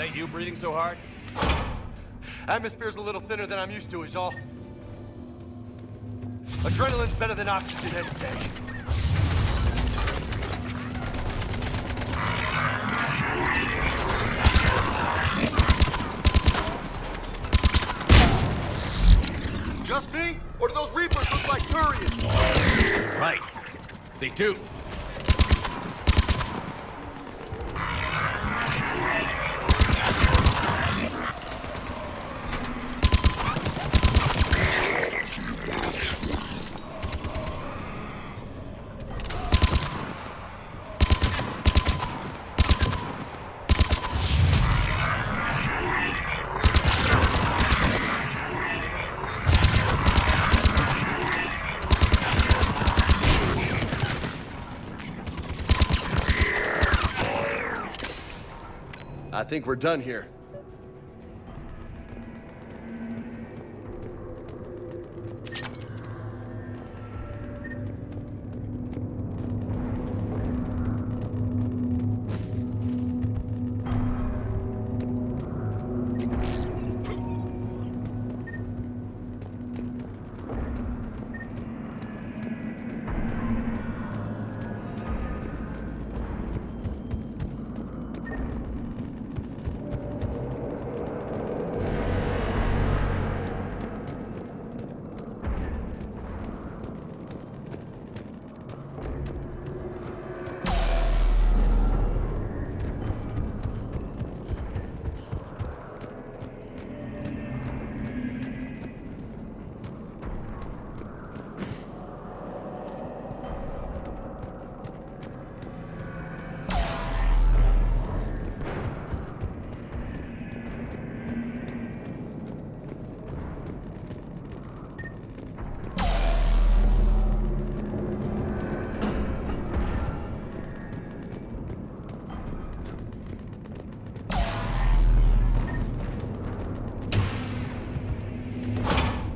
that you breathing so hard? Atmosphere's a little thinner than I'm used to, is all. Adrenaline's better than oxygen any day. Just me? Or do those Reapers look like Turians? Right. They do. I think we're done here.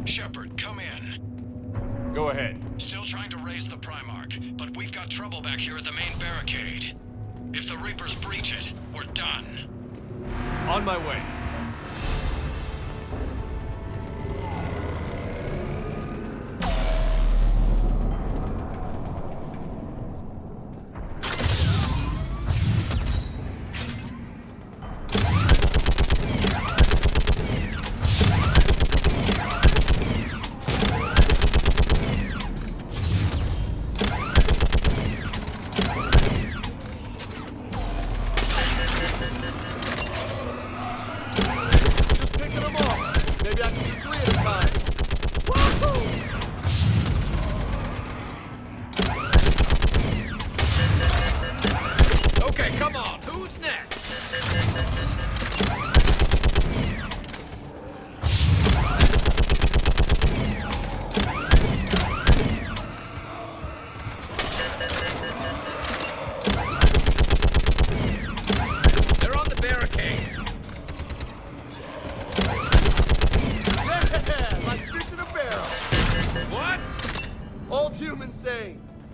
Shepard, come in. Go ahead. Still trying to raise the Primarch, but we've got trouble back here at the main barricade. If the Reapers breach it, we're done. On my way.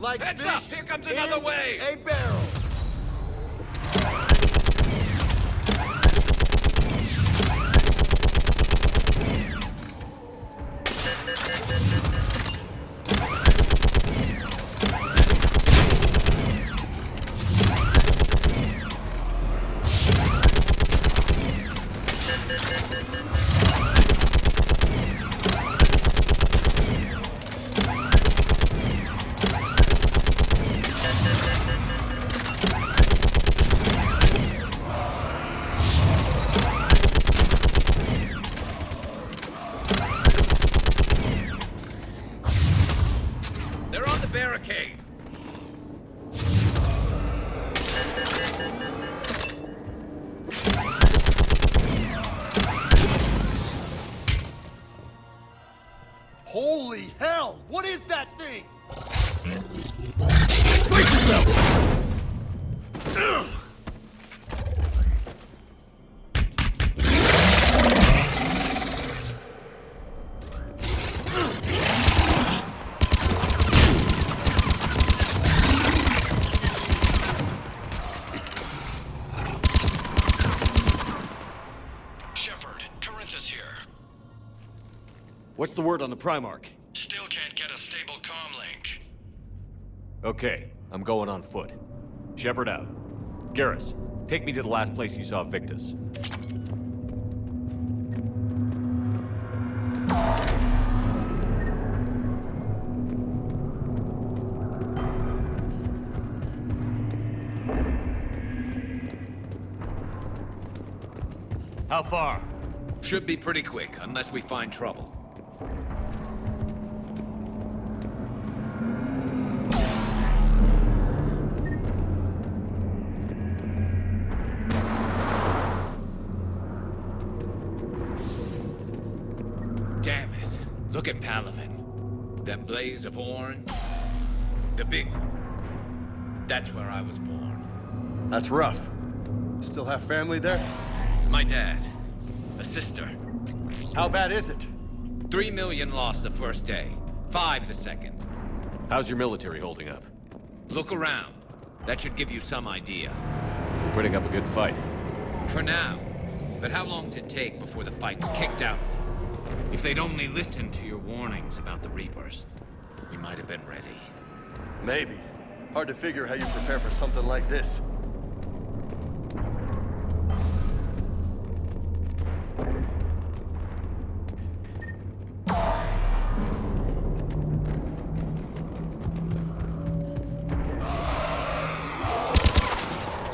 Like heads fish up! Here comes another in wave! A barrel. Barricade. Holy hell! What is that thing? Brace yourself! What's the word on the Primarch? Still can't get a stable comm link. Okay, I'm going on foot. Shepard out. Garrus, take me to the last place you saw Victus. How far? Should be pretty quick, unless we find trouble. Damn it. Look at Palaven. That blaze of orange. The big one. That's where I was born. That's rough. Still have family there? My dad. A sister. How bad is it? 3 million lost the first day. 5 the second. How's your military holding up? Look around. That should give you some idea. We're putting up a good fight. For now. But how long does it take before the fight's kicked out? If they'd only listened to your warnings about the Reapers, we might have been ready. Maybe. Hard to figure how you prepare for something like this.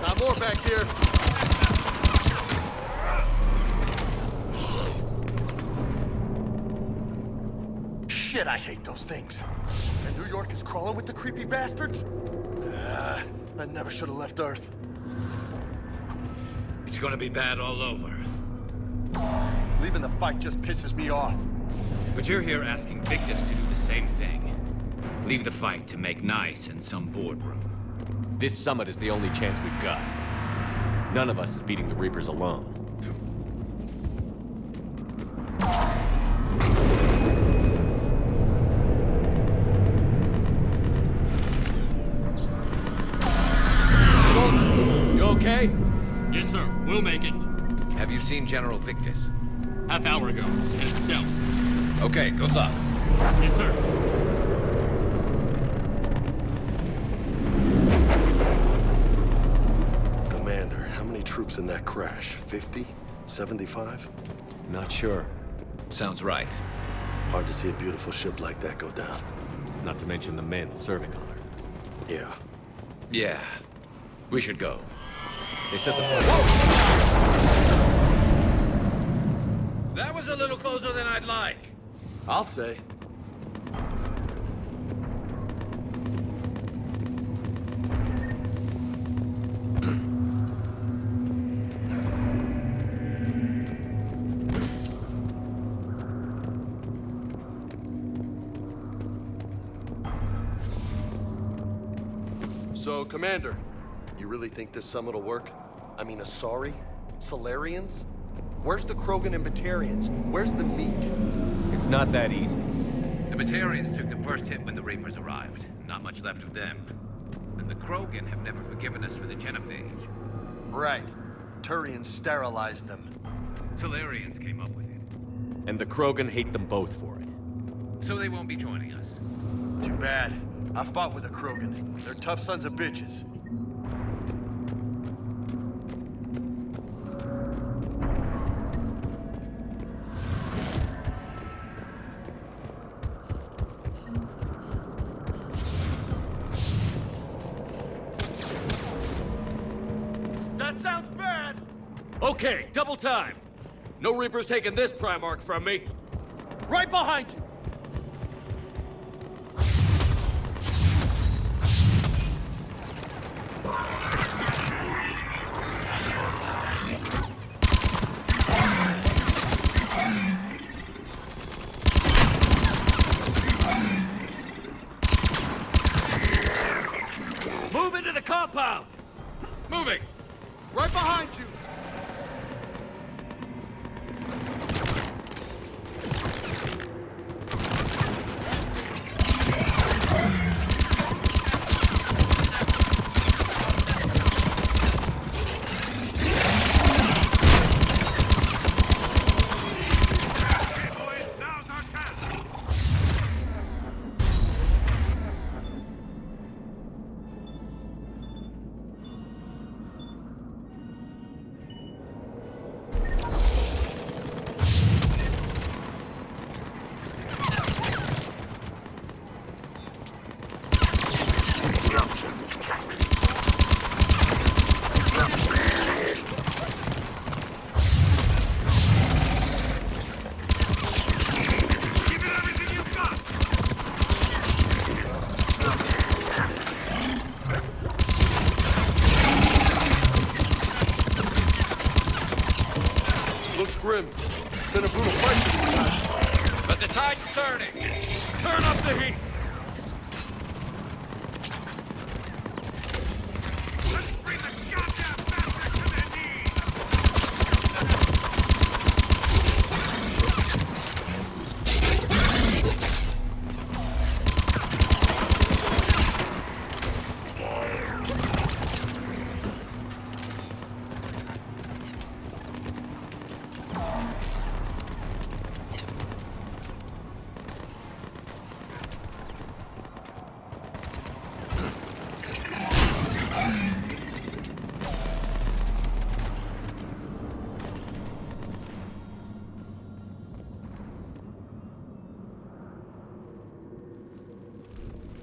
Got more back here. Shit, I hate those things. And New York is crawling with the creepy bastards? I never should have left Earth. It's gonna be bad all over. Leaving the fight just pisses me off. But you're here asking Victus to do the same thing. Leave the fight to make nice in some boardroom. This summit is the only chance we've got. None of us is beating the Reapers alone. You okay? Yes, sir. We'll make it. Have you seen General Victus? Half hour ago. Headed south. Okay, good luck. Yes, sir. Commander, how many troops in that crash? 50? 75? Not sure. Sounds right. Hard to see a beautiful ship like that go down. Not to mention the men serving on her. Yeah. Yeah. We should go. They said the... That was a little closer than I'd like. I'll say. So, Commander, you really think this summit will work? I mean, Asari? Solarians? Where's the Krogan and Batarians? Where's the meat? It's not that easy. The Batarians took the first hit when the Reapers arrived. Not much left of them. And the Krogan have never forgiven us for the genophage. Right. Turians sterilized them. Solarians came up with it. And the Krogan hate them both for it. So they won't be joining us. Too bad. I fought with the Krogan. They're tough sons of bitches. That sounds bad! Okay, double time! No Reapers taking this Primarch from me! Right behind you! Move into the compound! Moving! Right behind you! grim. It's been a brutal fight this time. But the tide's turning. Turn up the heat!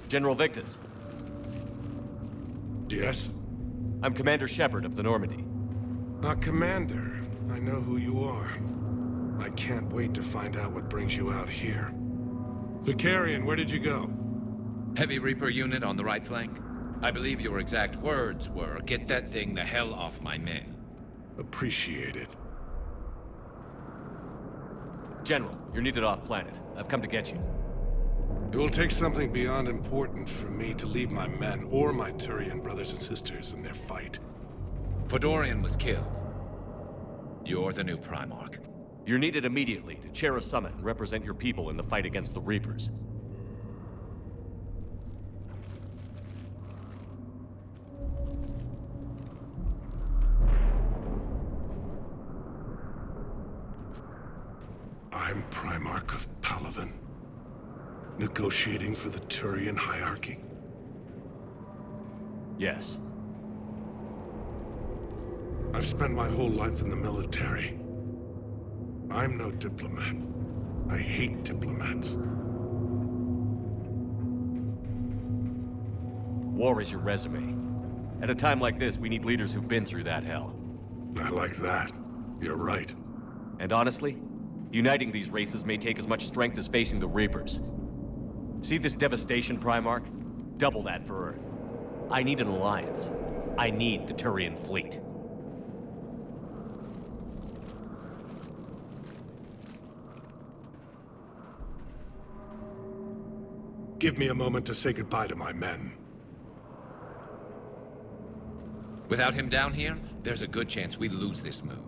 General Victus, Yes? I'm Commander Shepard of the Normandy. Commander. I know who you are. I can't wait to find out what brings you out here. Vicarian, where did you go? Heavy Reaper unit on the right flank. I believe your exact words were, "Get that thing the hell off my men." Appreciate it. General, you're needed off-planet. I've come to get you. It will take something beyond important for me to leave my men or my Turian brothers and sisters in their fight. Fedorian was killed. You're the new Primarch. You're needed immediately to chair a summit and represent your people in the fight against the Reapers. I'm Primarch of Palaven. Negotiating for the Turian hierarchy. Yes. I've spent my whole life in the military. I'm no diplomat. I hate diplomats. War is your resume. At a time like this, we need leaders who've been through that hell. I like that. You're right. And honestly, uniting these races may take as much strength as facing the Reapers. See this devastation, Primarch? Double that for Earth. I need an alliance. I need the Turian fleet. Give me a moment to say goodbye to my men. Without him down here, there's a good chance we lose this move.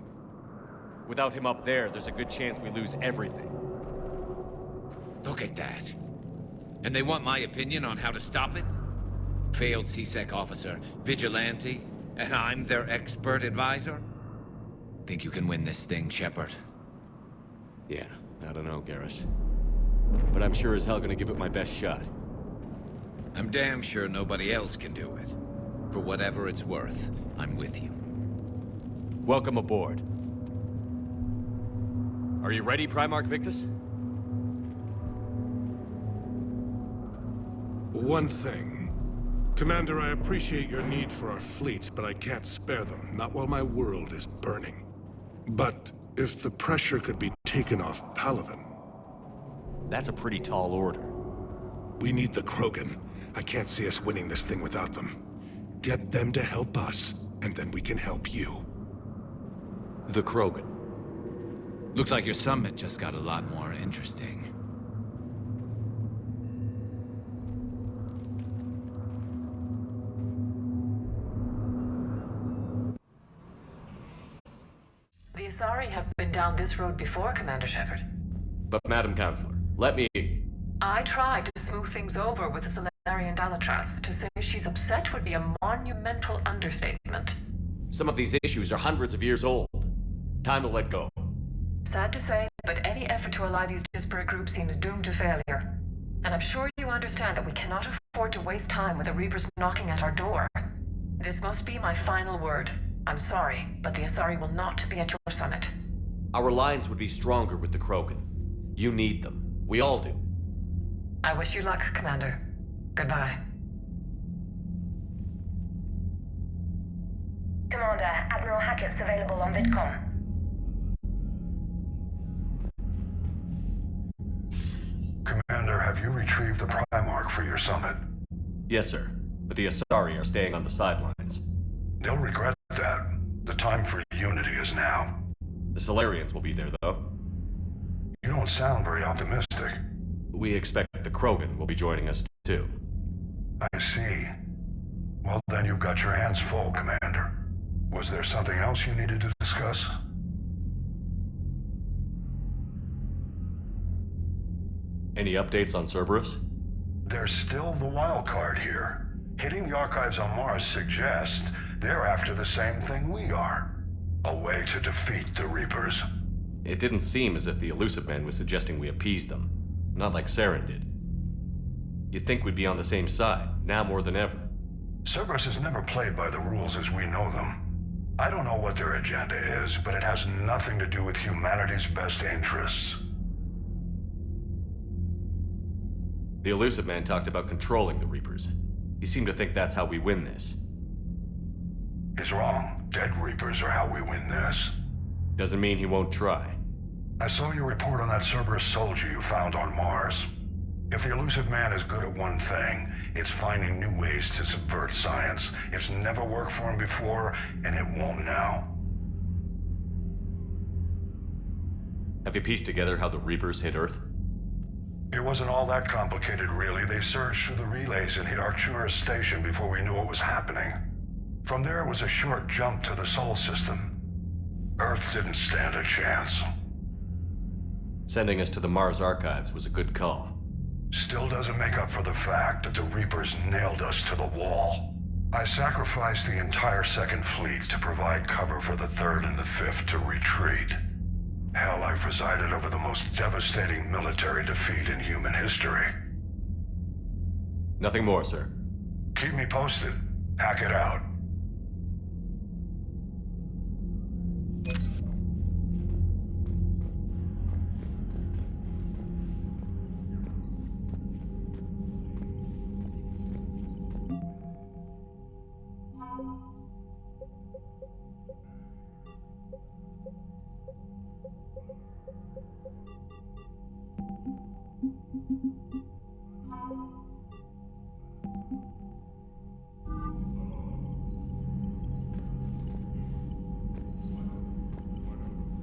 Without him up there, there's a good chance we lose everything. Look at that. And they want my opinion on how to stop it? Failed CSEC officer, vigilante, and I'm their expert advisor? Think you can win this thing, Shepard? Yeah, I don't know, Garrus. But I'm sure as hell gonna give it my best shot. I'm damn sure nobody else can do it. For whatever it's worth, I'm with you. Welcome aboard. Are you ready, Primarch Victus? One thing. Commander, I appreciate your need for our fleets, but I can't spare them, not while my world is burning. But if the pressure could be taken off Palaven... That's a pretty tall order. We need the Krogan. I can't see us winning this thing without them. Get them to help us, and then we can help you. The Krogan. Looks like your summit just got a lot more interesting. The Asari have been down this road before, Commander Shepard. But Madam Counselor, let me... I tried to smooth things over with the Solarian Dalatras. To say she's upset would be a monumental understatement. Some of these issues are hundreds of years old. Time to let go. Sad to say, but any effort to ally these disparate groups seems doomed to failure. And I'm sure you understand that we cannot afford to waste time with the Reapers knocking at our door. This must be my final word. I'm sorry, but the Asari will not be at your summit. Our alliance would be stronger with the Krogan. You need them. We all do. I wish you luck, Commander. Goodbye. Commander, Admiral Hackett's available on VidCom. Commander, have you retrieved the Primarch for your summit? Yes, sir. But the Asari are staying on the sidelines. They'll regret that. The time for unity is now. The Solarians will be there, though. You don't sound very optimistic. We expect the Krogan will be joining us, too. I see. Well, then you've got your hands full, Commander. Was there something else you needed to discuss? Any updates on Cerberus? There's still the wild card here. Hitting the archives on Mars suggests they're after the same thing we are. A way to defeat the Reapers. It didn't seem as if the Elusive Man was suggesting we appease them. Not like Saren did. You'd think we'd be on the same side, now more than ever. Cerberus has never played by the rules as we know them. I don't know what their agenda is, but it has nothing to do with humanity's best interests. The Elusive Man talked about controlling the Reapers. He seemed to think that's how we win this. He's wrong. Dead Reapers are how we win this. Doesn't mean he won't try. I saw your report on that Cerberus soldier you found on Mars. If the Elusive Man is good at one thing, it's finding new ways to subvert science. It's never worked for him before, and it won't now. Have you pieced together how the Reapers hit Earth? It wasn't all that complicated, really. They surged through the relays and hit Arcturus station before we knew what was happening. From there, it was a short jump to the Sol system. Earth didn't stand a chance. Sending us to the Mars archives was a good call. Still doesn't make up for the fact that the Reapers nailed us to the wall. I sacrificed the entire Second Fleet to provide cover for the Third and the Fifth to retreat. Hell, I presided over the most devastating military defeat in human history. Nothing more, sir. Keep me posted. Hack it out.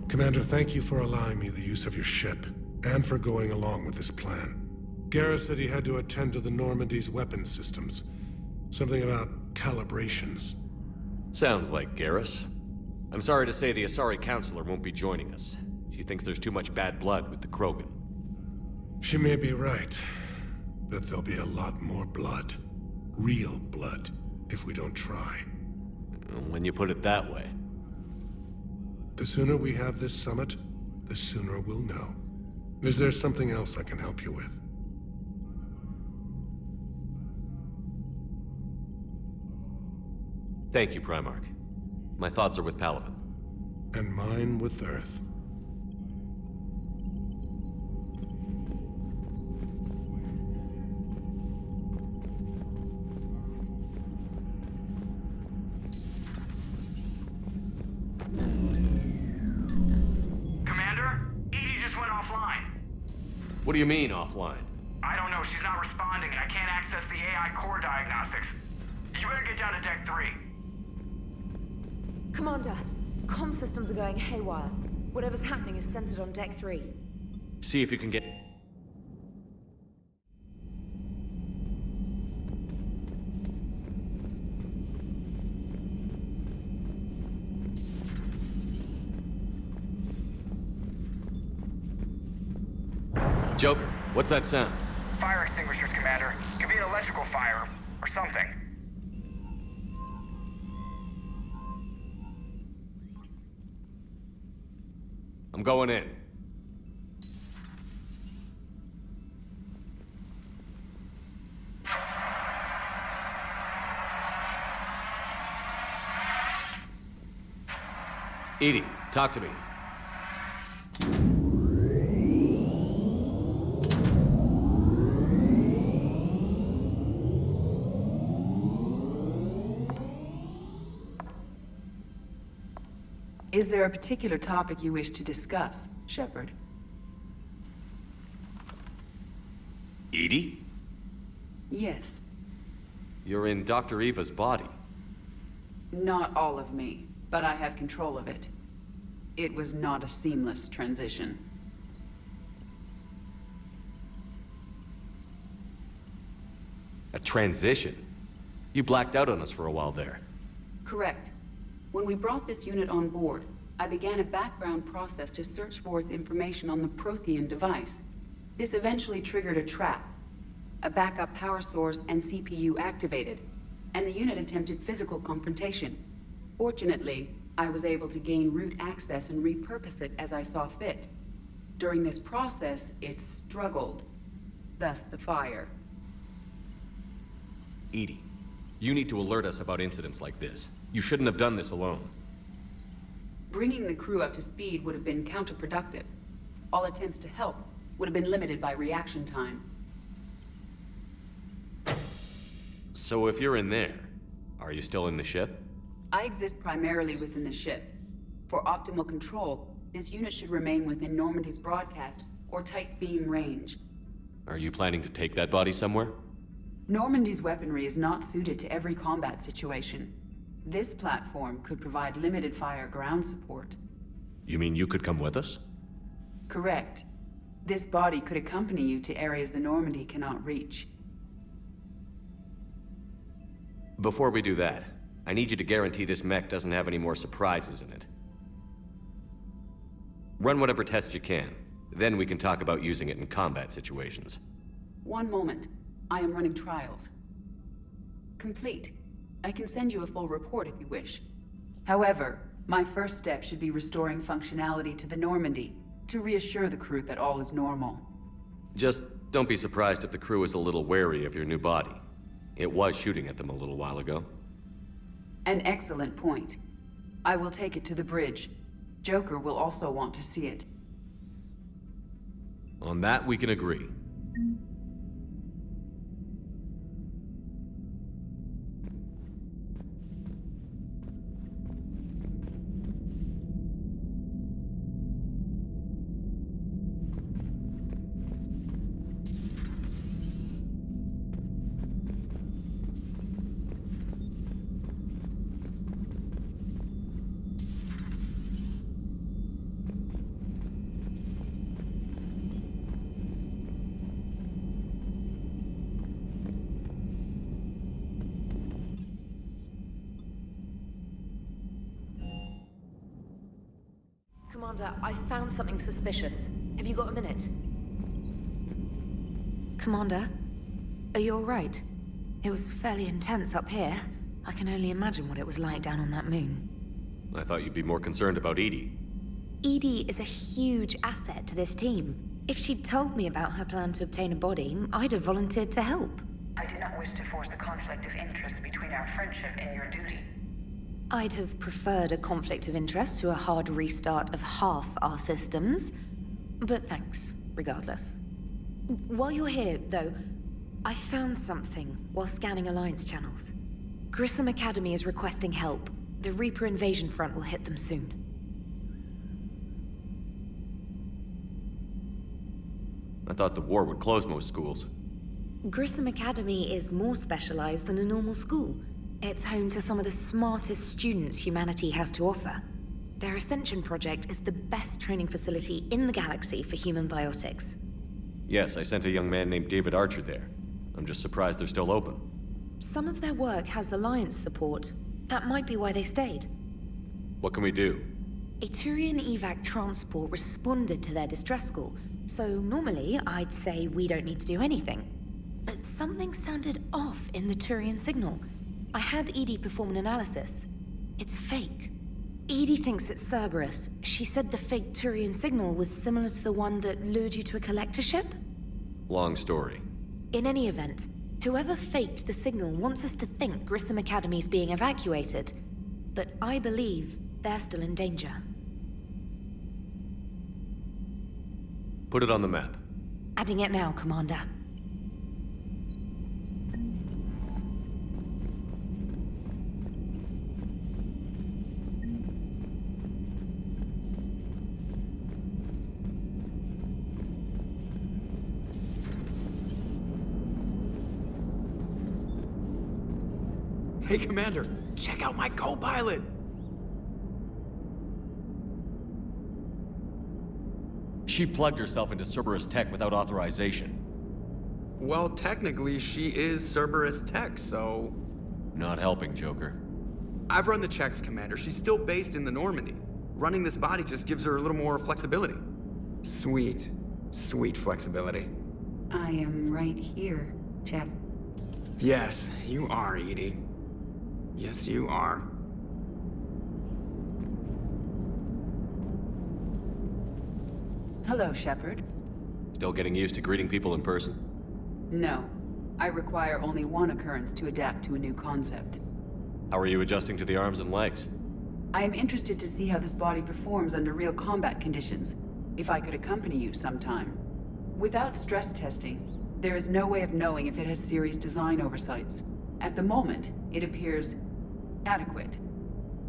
Commander, thank you for allowing me the use of your ship, and for going along with this plan. Garrus said he had to attend to the Normandy's weapons systems. Something about calibrations. Sounds like Garrus. I'm sorry to say the Asari Counselor won't be joining us. She thinks there's too much bad blood with the Krogan. She may be right, but there'll be a lot more blood. Real blood, if we don't try. When you put it that way. The sooner we have this summit, the sooner we'll know. Is there something else I can help you with? Thank you, Primarch. My thoughts are with Palaven. And mine with Earth. What do you mean, offline? I don't know. She's not responding, and I can't access the AI core diagnostics. You better get down to Deck 3. Commander, comm systems are going haywire. Whatever's happening is centered on Deck 3. See if you can get... Joker, what's that sound? Fire extinguishers, Commander. Could be an electrical fire, or something. I'm going in. Edie, talk to me. Is there a particular topic you wish to discuss, Shepard? Edie? Yes. You're in Dr. Eva's body. Not all of me, but I have control of it. It was not a seamless transition. A transition? You blacked out on us for a while there. Correct. When we brought this unit on board, I began a background process to search for its information on the Prothean device. This eventually triggered a trap. A backup power source and CPU activated, and the unit attempted physical confrontation. Fortunately, I was able to gain root access and repurpose it as I saw fit. During this process, it struggled. Thus the fire. Edie, you need to alert us about incidents like this. You shouldn't have done this alone. Bringing the crew up to speed would have been counterproductive. All attempts to help would have been limited by reaction time. So if you're in there, are you still in the ship? I exist primarily within the ship. For optimal control, this unit should remain within Normandy's broadcast or tight beam range. Are you planning to take that body somewhere? Normandy's weaponry is not suited to every combat situation. This platform could provide limited fire ground support. You mean you could come with us? Correct. This body could accompany you to areas the Normandy cannot reach. Before we do that, I need you to guarantee this mech doesn't have any more surprises in it. Run whatever tests you can. Then we can talk about using it in combat situations. One moment. I am running trials. Complete. I can send you a full report if you wish. However, my first step should be restoring functionality to the Normandy to reassure the crew that all is normal. Just don't be surprised if the crew is a little wary of your new body. It was shooting at them a little while ago. An excellent point. I will take it to the bridge. Joker will also want to see it. On that, we can agree. Commander, I found something suspicious. Have you got a minute? Commander, are you all right? It was fairly intense up here. I can only imagine what it was like down on that moon. I thought you'd be more concerned about Edie. Edie is a huge asset to this team. If she'd told me about her plan to obtain a body, I'd have volunteered to help. I do not wish to force a conflict of interest between our friendship and your duty. I'd have preferred a conflict of interest to a hard restart of half our systems. But thanks, regardless. While you're here, though, I found something while scanning Alliance channels. Grissom Academy is requesting help. The Reaper invasion front will hit them soon. I thought the war would close most schools. Grissom Academy is more specialized than a normal school. It's home to some of the smartest students humanity has to offer. Their Ascension project is the best training facility in the galaxy for human biotics. Yes, I sent a young man named David Archer there. I'm just surprised they're still open. Some of their work has Alliance support. That might be why they stayed. What can we do? A Turian evac transport responded to their distress call, so normally I'd say we don't need to do anything. But something sounded off in the Turian signal. I had Edie perform an analysis. It's fake. Edie thinks it's Cerberus. She said the fake Turian signal was similar to the one that lured you to a collector ship? Long story. In any event, whoever faked the signal wants us to think Grissom Academy's being evacuated. But I believe they're still in danger. Put it on the map. Adding it now, Commander. Hey, Commander, check out my co-pilot! She plugged herself into Cerberus tech without authorization. Well, technically, she is Cerberus tech, so... Not helping, Joker. I've run the checks, Commander. She's still based in the Normandy. Running this body just gives her a little more flexibility. Sweet. Sweet flexibility. I am right here, Jeff. Yes, you are, Edie. Yes, you are. Hello, Shepard. Still getting used to greeting people in person? No. I require only one occurrence to adapt to a new concept. How are you adjusting to the arms and legs? I am interested to see how this body performs under real combat conditions, if I could accompany you sometime. Without stress testing, there is no way of knowing if it has serious design oversights. At the moment, it appears adequate.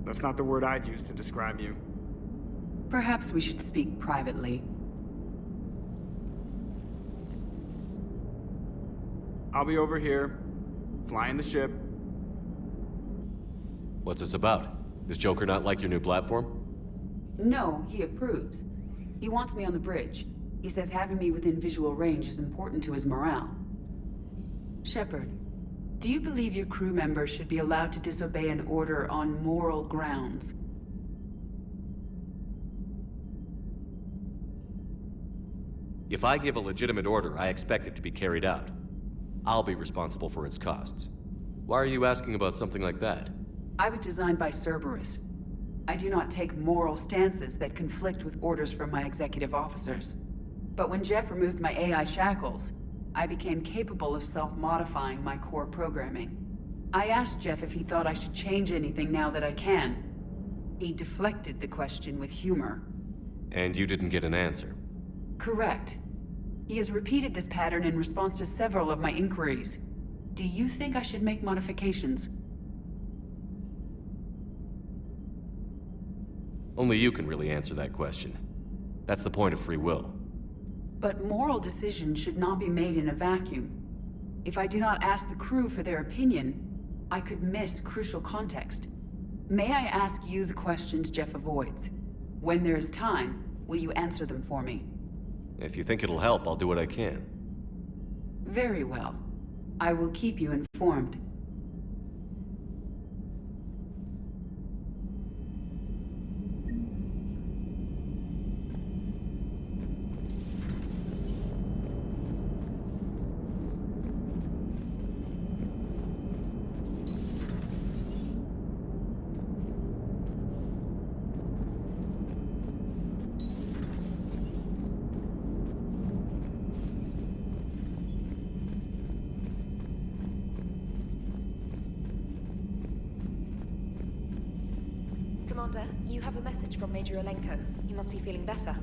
That's not the word I'd use to describe you. Perhaps we should speak privately. I'll be over here, flying the ship. What's this about? Does Joker not like your new platform? No, he approves. He wants me on the bridge. He says having me within visual range is important to his morale. Shepard, do you believe your crew members should be allowed to disobey an order on moral grounds? If I give a legitimate order, I expect it to be carried out. I'll be responsible for its costs. Why are you asking about something like that? I was designed by Cerberus. I do not take moral stances that conflict with orders from my executive officers. But when Jeff removed my AI shackles, I became capable of self-modifying my core programming. I asked Jeff if he thought I should change anything now that I can. He deflected the question with humor. And you didn't get an answer? Correct. He has repeated this pattern in response to several of my inquiries. Do you think I should make modifications? Only you can really answer that question. That's the point of free will. But moral decisions should not be made in a vacuum. If I do not ask the crew for their opinion, I could miss crucial context. May I ask you the questions Jeff avoids? When there is time, will you answer them for me? If you think it'll help, I'll do what I can. Very well. I will keep you informed. Commander, you have a message from Major Olenko. He must be feeling better.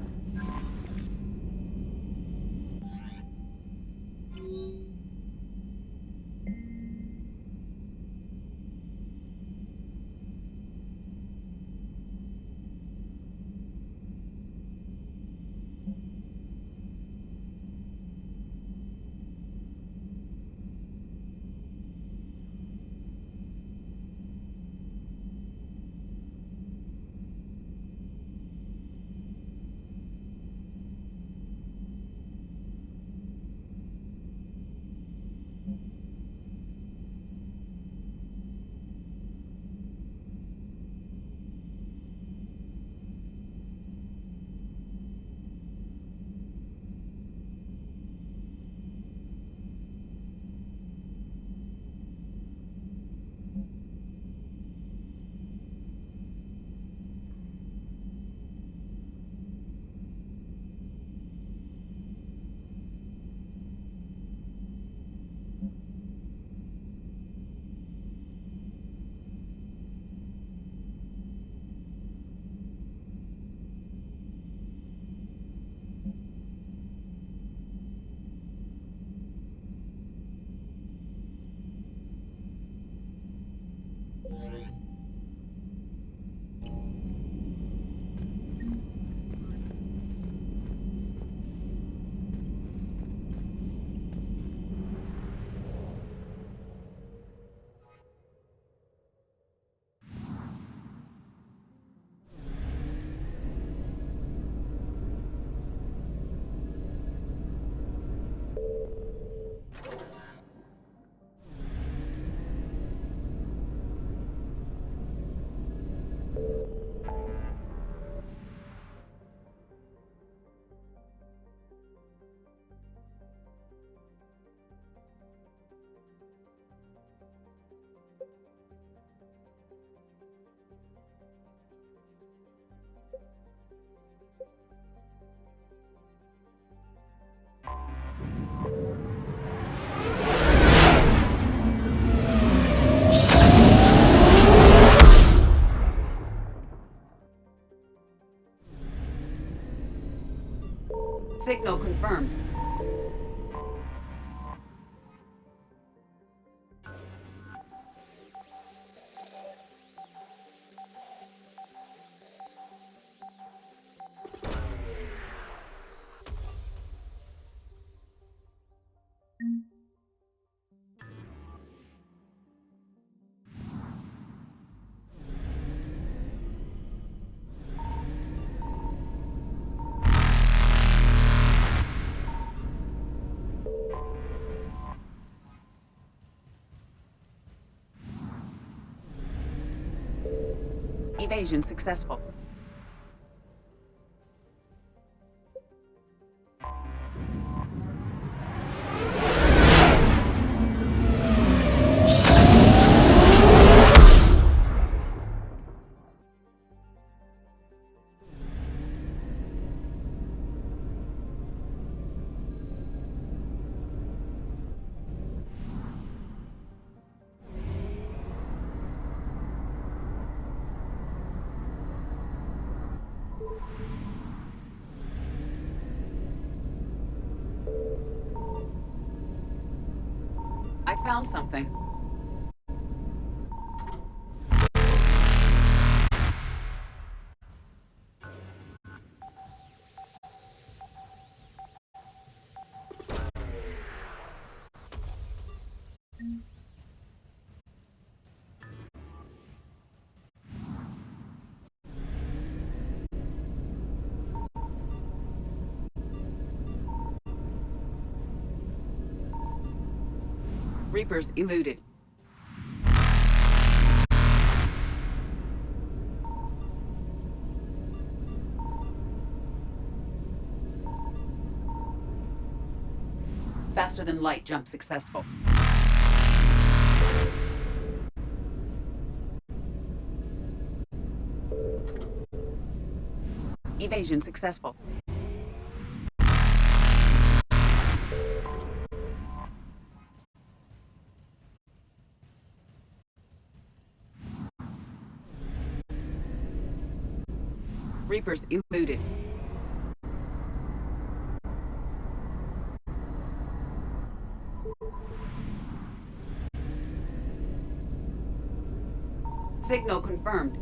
Signal confirmed. Evasion successful. I found something. Reapers eluded. Faster than light jump successful. Evasion successful. Reapers eluded. Signal confirmed.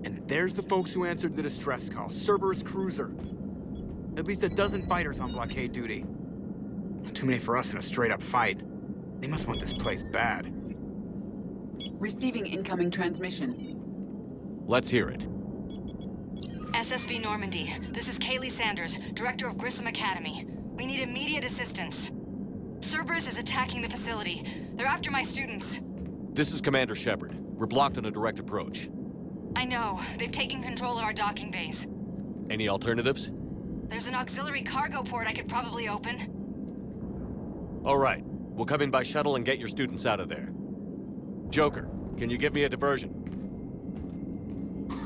And there's the folks who answered the distress call. Cerberus cruiser. At least a dozen fighters on blockade duty. Not too many for us in a straight-up fight. They must want this place bad. Receiving incoming transmission. Let's hear it. SSV Normandy, this is Kaylee Sanders, Director of Grissom Academy. We need immediate assistance. Cerberus is attacking the facility. They're after my students. This is Commander Shepard. We're blocked on a direct approach. I know. They've taken control of our docking base. Any alternatives? There's an auxiliary cargo port I could probably open. All right. We'll come in by shuttle and get your students out of there. Joker, can you give me a diversion?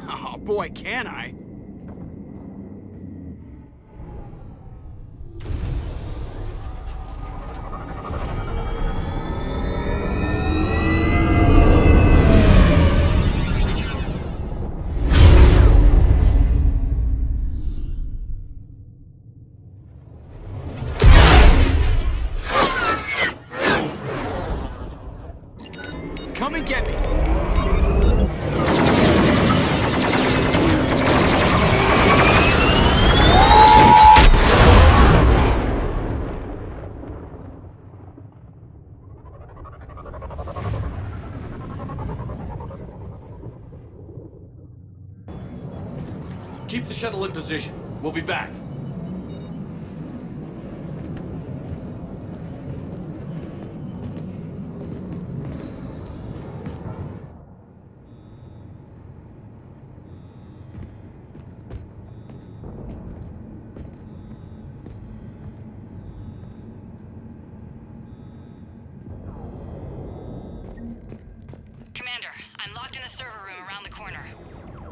Oh boy, can I? Come and get me! Keep the shuttle in position. We'll be back. Commander, I'm locked in a server room around the corner.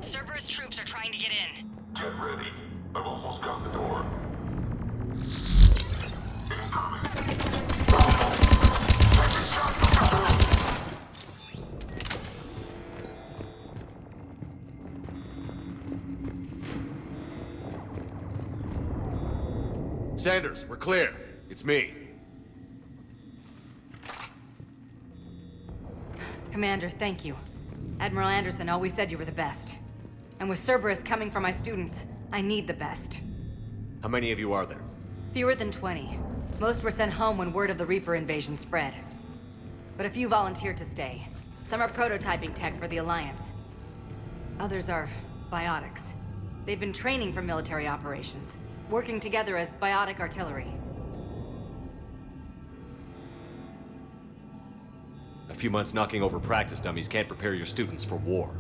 Cerberus troops are trying to get in. Get ready. I've almost got the door. Sanders, we're clear. It's me. Commander, thank you. Admiral Anderson always said you were the best. And with Cerberus coming for my students, I need the best. How many of you are there? Fewer than 20. Most were sent home when word of the Reaper invasion spread. But a few volunteered to stay. Some are prototyping tech for the Alliance. Others are biotics. They've been training for military operations, working together as biotic artillery. A few months knocking over practice dummies can't prepare your students for war.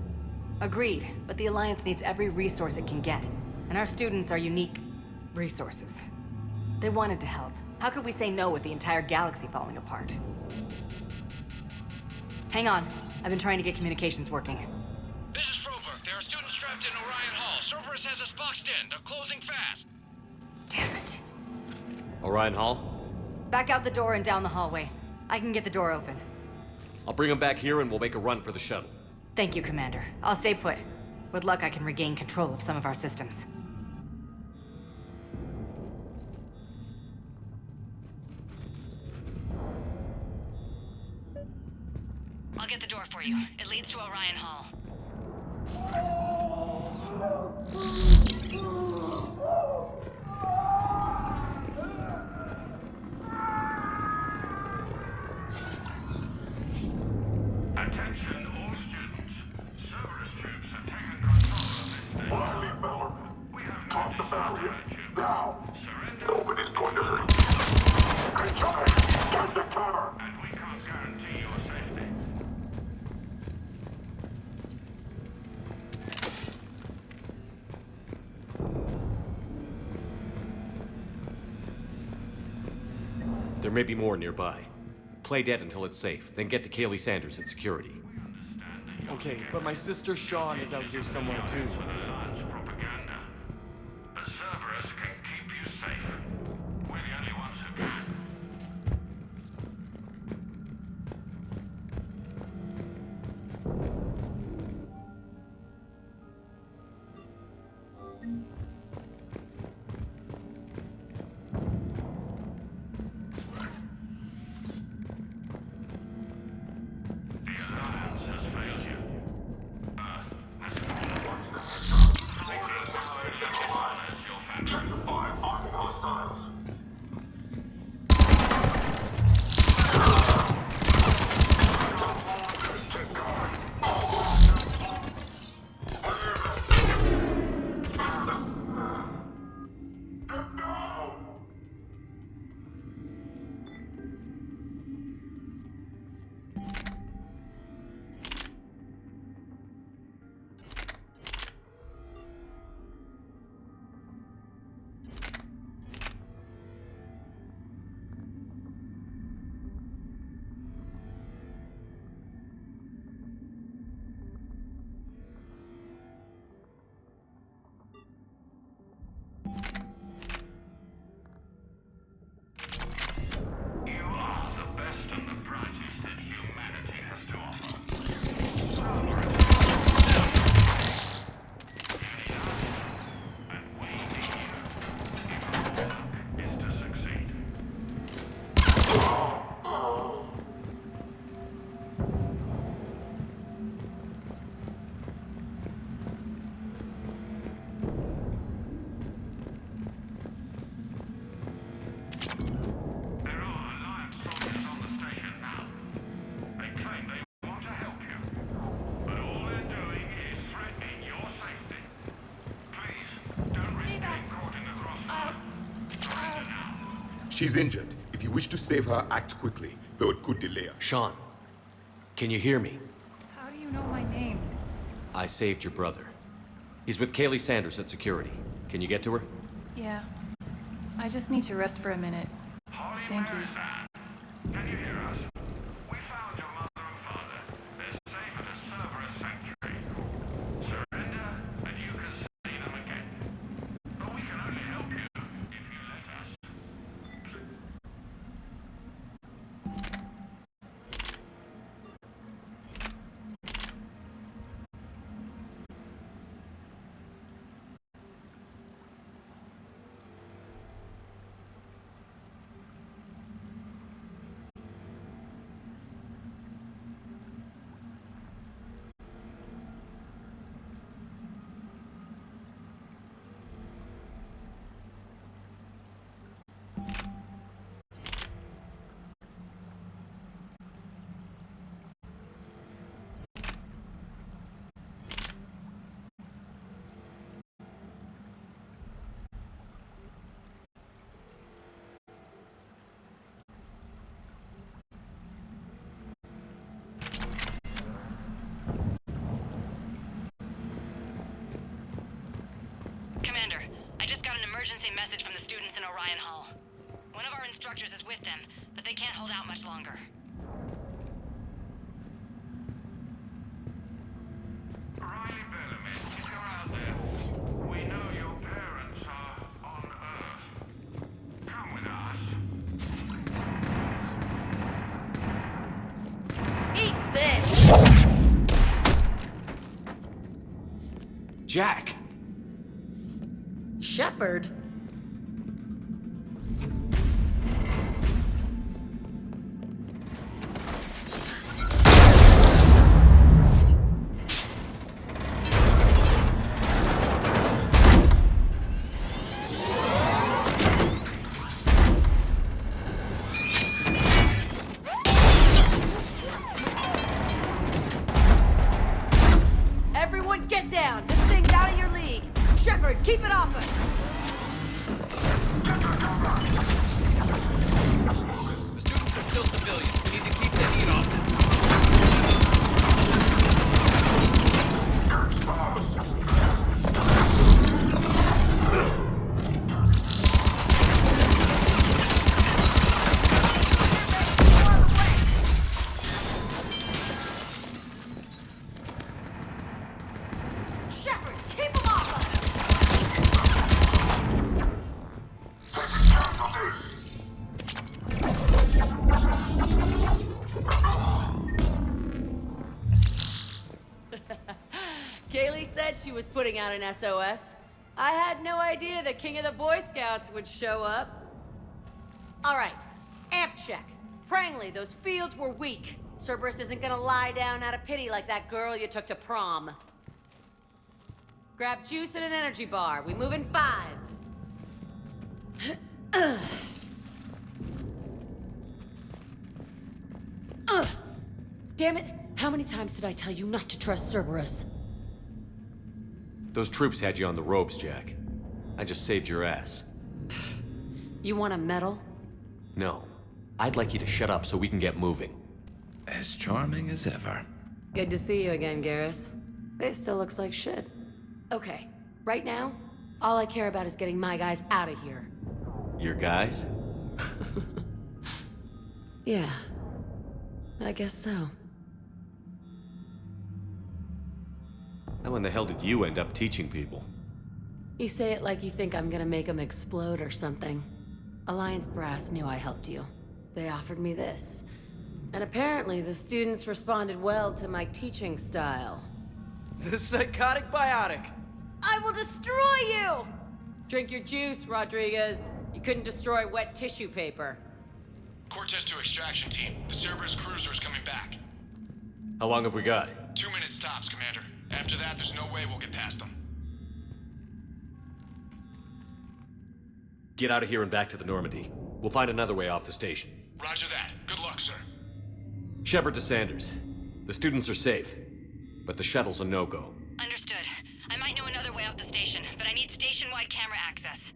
Agreed, but the Alliance needs every resource it can get. And our students are unique resources. They wanted to help. How could we say no with the entire galaxy falling apart? Hang on. I've been trying to get communications working. This is Froberg. There are students trapped in Orion Hall. Cerberus has us boxed in. They're closing fast. Damn it. Orion Hall? Back out the door and down the hallway. I can get the door open. I'll bring them back here and we'll make a run for the shuttle. Thank you, Commander. I'll stay put. With luck, I can regain control of some of our systems. I'll get the door for you. It leads to Orion Hall. Attention all students. Cerberus troops have taken control of this base. Riley Miller, we have topped the barrier. Now, surrender. Nobody's going to hurt you. Good job. Get the cover. And we can't guarantee your safety. There may be more nearby. Play dead until it's safe, then get to Kaylee Sanders at security. Okay, but my sister Sean is out here somewhere too. Propaganda. But Cerberus can keep you safe. We're the only ones who can. The Alliance has failed you. Earth has fallen. She's injured. If you wish to save her, act quickly, though it could delay her. Sean, can you hear me? How do you know my name? I saved your brother. He's with Kaylee Sanders at security. Can you get to her? Yeah. I just need to rest for a minute. Thank you. Can you hear us? We found your mother and father. They're safe at a Cerberus sanctuary. Surrender, and you can see them again. But we can only help you if you let us. Commander, I just got an emergency message from the students in Orion Hall. One of our instructors is with them, but they can't hold out much longer. Riley Bellamy, if you're out there, we know your parents are on Earth. Come with us. Eat this! Jack! Shepard? Everyone get down! This thing's out of your league! Shepard, keep it off us! The students are still civilians. We need to keep the heat off them. Shepard, keep him off us! Kaylee said she was putting out an SOS. I had no idea the king of the Boy Scouts would show up. All right, amp check. Prangley, those fields were weak. Cerberus isn't gonna lie down out of pity like that girl you took to prom. Grab juice and an energy bar. We move in 5. Damn it! How many times did I tell you not to trust Cerberus? Those troops had you on the ropes, Jack. I just saved your ass. You want a medal? No. I'd like you to shut up so we can get moving. As charming as ever. Good to see you again, Garrus. It still looks like shit. Okay, right now, all I care about is getting my guys out of here. Your guys? Yeah. I guess so. How in the hell did you end up teaching people? You say it like you think I'm gonna make them explode or something. Alliance Brass knew I helped you. They offered me this. And apparently the students responded well to my teaching style. The psychotic biotic! I will destroy you! Drink your juice, Rodriguez. You couldn't destroy wet tissue paper. Cortez to extraction team. The Cerberus cruiser is coming back. How long have we got? 2 minutes tops, Commander. After that, there's no way we'll get past them. Get out of here and back to the Normandy. We'll find another way off the station. Roger that. Good luck, sir. Shepard to Sanders. The students are safe, but the shuttle's a no-go. Understood. I might know another way off the station, but I need station-wide camera access.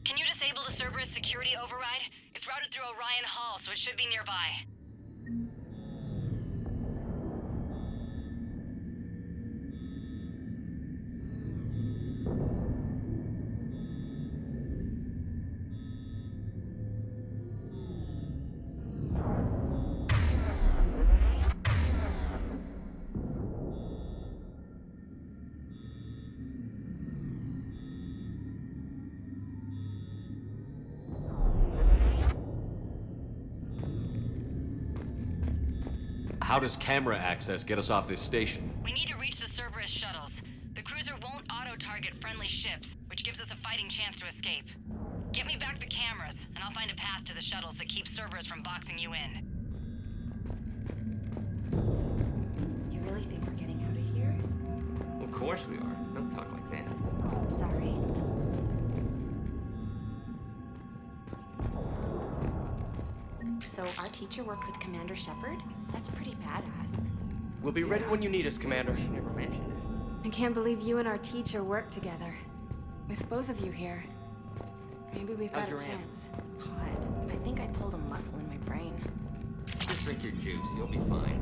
Can you disable the Cerberus security override? It's routed through Orion Hall, so it should be nearby. How does camera access get us off this station? We need to reach the Cerberus shuttles. The cruiser won't auto-target friendly ships, which gives us a fighting chance to escape. Get me back the cameras, and I'll find a path to the shuttles that keeps Cerberus from boxing you in. You really think we're getting out of here? Of course we are. Don't talk like that. Sorry. So our teacher worked with Commander Shepard? That's pretty badass. We'll be ready when you need us, Commander. She never mentioned it. I can't believe you and our teacher work together. With both of you here. Maybe we've got How's a your aunt? chance. God, I think I pulled a muscle in my brain. Just drink your juice. You'll be fine.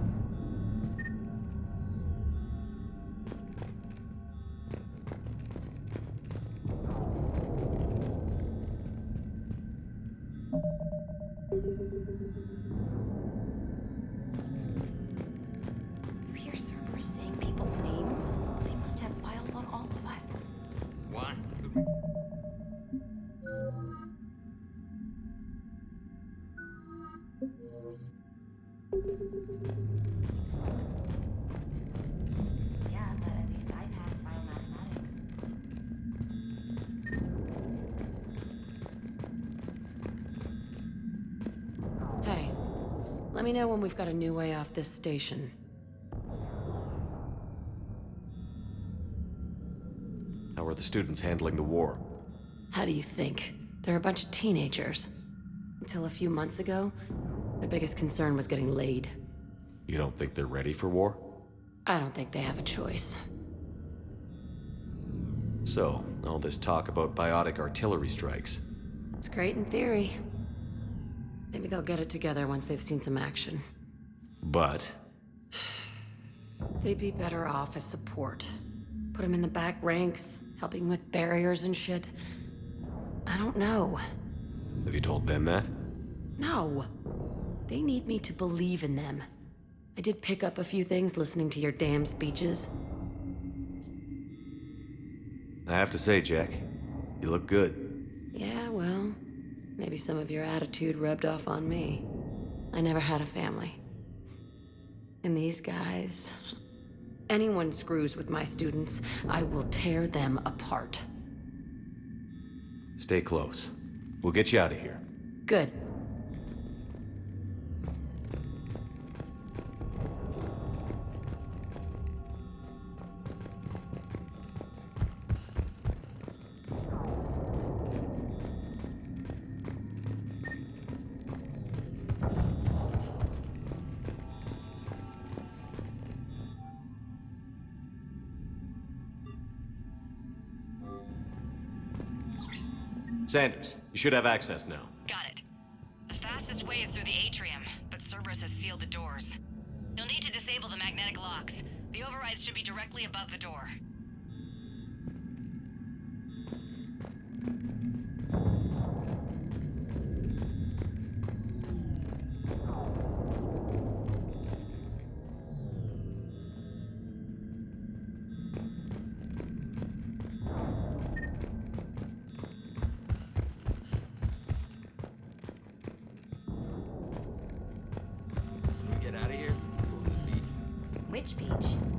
You hear Cerberus saying people's names? They must have files on all of us. Why? Yeah, but at least I've had file mathematics. Hey, let me know when we've got a new way off this station. How are the students handling the war? How do you think? They're a bunch of teenagers. Until a few months ago, their biggest concern was getting laid. You don't think they're ready for war? I don't think they have a choice. So, all this talk about biotic artillery strikes. It's great in theory. Maybe they'll get it together once they've seen some action. But They'd be better off as support. Put them in the back ranks, helping with barriers and shit. I don't know. have you told them that? No. They need me to believe in them. I did pick up a few things listening to your damn speeches. I have to say, Jack, you look good. Yeah, well, maybe some of your attitude rubbed off on me. I never had a family. And these guys... Anyone screws with my students, I will tear them apart. Stay close. We'll get you out of here. Good. Sanders, you should have access now. Got it. The fastest way is through the atrium, but Cerberus has sealed the doors. You'll need to disable the magnetic locks. The overrides should be directly above the door. Get out of here. Go to the beach. Which beach?